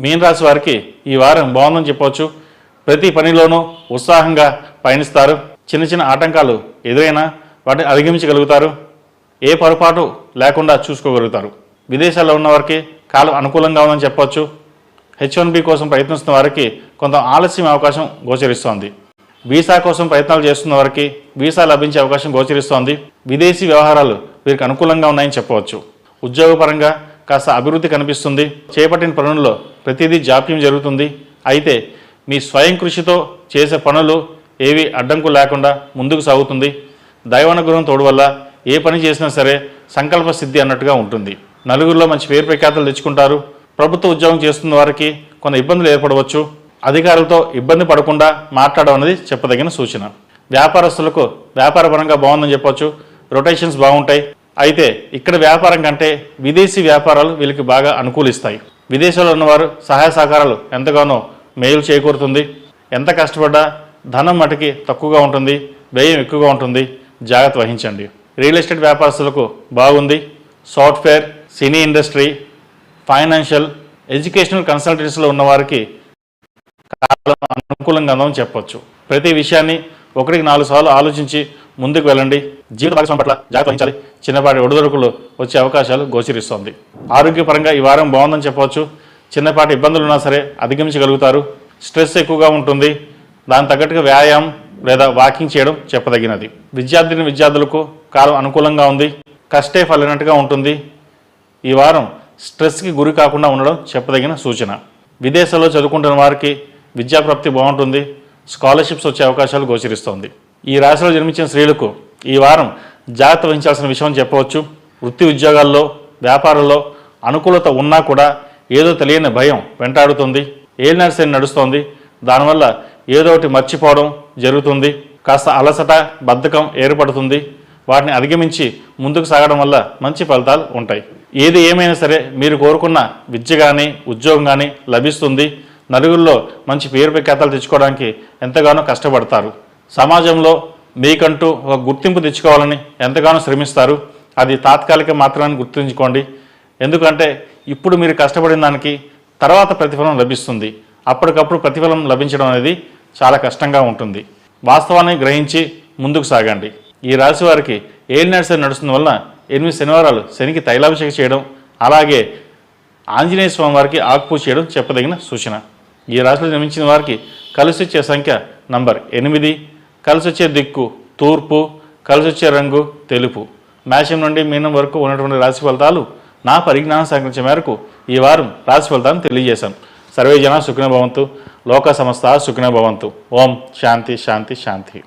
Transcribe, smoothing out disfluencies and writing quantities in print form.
మీన రాశి వారికి ఈ వారం బాగుందని చెప్పవచ్చు. ప్రతి పనిలోనూ ఉత్సాహంగా పయనిస్తారు. చిన్న చిన్న ఆటంకాలు ఎదురైనా వాటిని అధిగమించగలుగుతారు. ఏ పొరపాటు లేకుండా చూసుకోగలుగుతారు. విదేశాల్లో ఉన్న వారికి కాలం అనుకూలంగా ఉందని చెప్పవచ్చు. H1B కోసం ప్రయత్నిస్తున్న వారికి కొంత ఆలస్యం అవకాశం గోచరిస్తోంది. వీసా కోసం ప్రయత్నాలు చేస్తున్న వారికి వీసా లభించే అవకాశం గోచరిస్తోంది. విదేశీ వ్యవహారాలు వీరికి అనుకూలంగా ఉన్నాయని చెప్పవచ్చు. ఉద్యోగపరంగా కాస్త అభివృద్ధి కనిపిస్తుంది. చేపట్టిన పనుల్లో ప్రతిదీ జాప్యం జరుగుతుంది. అయితే మీ స్వయం కృషితో చేసే పనులు ఏవి అడ్డంకు లేకుండా ముందుకు సాగుతుంది. దైవానుగ్రహం తోడు వల్ల ఏ పని చేసినా సరే సంకల్ప సిద్ధి అన్నట్టుగా ఉంటుంది. నలుగురిలో మంచి పేరు ప్రఖ్యాతలు తెచ్చుకుంటారు. ప్రభుత్వ ఉద్యోగం చేస్తున్న వారికి కొన్ని ఇబ్బందులు ఏర్పడవచ్చు. అధికారులతో ఇబ్బంది పడకుండా మాట్లాడడం అనేది చెప్పదగిన సూచన. వ్యాపారస్తులకు వ్యాపారపరంగా బాగుందని చెప్పవచ్చు. రొటేషన్స్ బాగుంటాయి. అయితే ఇక్కడ వ్యాపారం కంటే విదేశీ వ్యాపారాలు వీళ్ళకి బాగా అనుకూలిస్తాయి. విదేశాల్లో ఉన్నవారు సహాయ సహకారాలు ఎంతగానో మేలు చేకూరుతుంది. ఎంత కష్టపడ్డా ధనం మటుకి తక్కువగా ఉంటుంది, వ్యయం ఎక్కువగా ఉంటుంది. జాగ్రత్త వహించండి. రియల్ ఎస్టేట్ వ్యాపారస్తులకు బాగుంది. Software, cine industry, financial, educational కన్సల్టెన్సీలో ఉన్నవారికి కాలం అనుకూలంగా ఉందని చెప్పవచ్చు. ప్రతి విషయాన్ని 1-4 సార్లు ఆలోచించి ముందుకు వెళ్ళండి. జీవిత భాగస్వామి పట్ల జాగ్రత్త వహించాలి. చిన్నపాటి ఒడిదొడుకులు వచ్చే అవకాశాలు గోచరిస్తోంది. ఆరోగ్యపరంగా ఈ వారం బాగుందని చెప్పవచ్చు. చిన్నపాటి ఇబ్బందులు ఉన్నా సరే అధిగమించగలుగుతారు. స్ట్రెస్ ఎక్కువగా ఉంటుంది. దాని తగ్గట్టుగా వ్యాయామం లేదా వాకింగ్ చేయడం చెప్పదగినది. విద్యార్థులకు కాలం అనుకూలంగా ఉంది. కష్టే ఫలినట్టుగా ఉంటుంది. ఈ వారం స్ట్రెస్కి గురి కాకుండా ఉండడం చెప్పదగిన సూచన. విదేశాల్లో చదువుకుంటున్న వారికి విద్యాప్రాప్తి బాగుంటుంది. స్కాలర్షిప్స్ వచ్చే అవకాశాలు గోచరిస్తోంది. ఈ రాశిలో జన్మించిన స్త్రీలకు ఈ వారం జాగ్రత్త వహించాల్సిన విషయం చెప్పవచ్చు. వృత్తి ఉద్యోగాల్లో, వ్యాపారంలో అనుకూలత ఉన్నా కూడా ఏదో తెలియని భయం వెంటాడుతుంది. ఏలినాటి శని నడుస్తోంది. దానివల్ల ఏదో ఒకటి మర్చిపోవడం జరుగుతుంది. కాస్త అలసట, బద్ధకం ఏర్పడుతుంది. వాటిని అధిగమించి ముందుకు సాగడం వల్ల మంచి ఫలితాలు ఉంటాయి. ఏది ఏమైనా సరే మీరు కోరుకున్న విద్య కానీ ఉద్యోగం కానీ లభిస్తుంది. నలుగురిలో మంచి పేరు ప్రఖ్యాతలు తెచ్చుకోవడానికి ఎంతగానో కష్టపడతారు. సమాజంలో మీకంటూ ఒక గుర్తింపు తెచ్చుకోవాలని ఎంతగానో శ్రమిస్తారు. అది తాత్కాలిక మాత్రమే గుర్తుంచుకోండి. ఎందుకంటే ఇప్పుడు మీరు కష్టపడిన దానికి తర్వాత ప్రతిఫలం లభిస్తుంది. అప్పటికప్పుడు ప్రతిఫలం లభించడం అనేది చాలా కష్టంగా ఉంటుంది. వాస్తవాన్ని గ్రహించి ముందుకు సాగండి. ఈ రాశి వారికి ఏలినాటి శని నడుస్తున్న వలన 8 శనివారాలు శనికి తైలాభిషేకం చేయడం, అలాగే ఆంజనేయ స్వామి వారికి ఆకుపూజ చేయడం చెప్పదగిన సూచన. ఈ రాశిలో జన్మించిన వారికి కలిసి వచ్చే సంఖ్య నంబర్ 8, కలిసి వచ్చే దిక్కు తూర్పు, కలిసి వచ్చే రంగు తెలుపు. మేషం నుండి మీనం వరకు ఉన్నటువంటి రాశి ఫలితాలు నా పరిజ్ఞానం సహకరించే మేరకు ఈ వారం రాశి ఫలితాలను తెలియజేశాను. సర్వే జన సుఖినో భవంతు, లోక సమస్త సుఖినో భవంతు. ఓం శాంతి శాంతి శాంతి.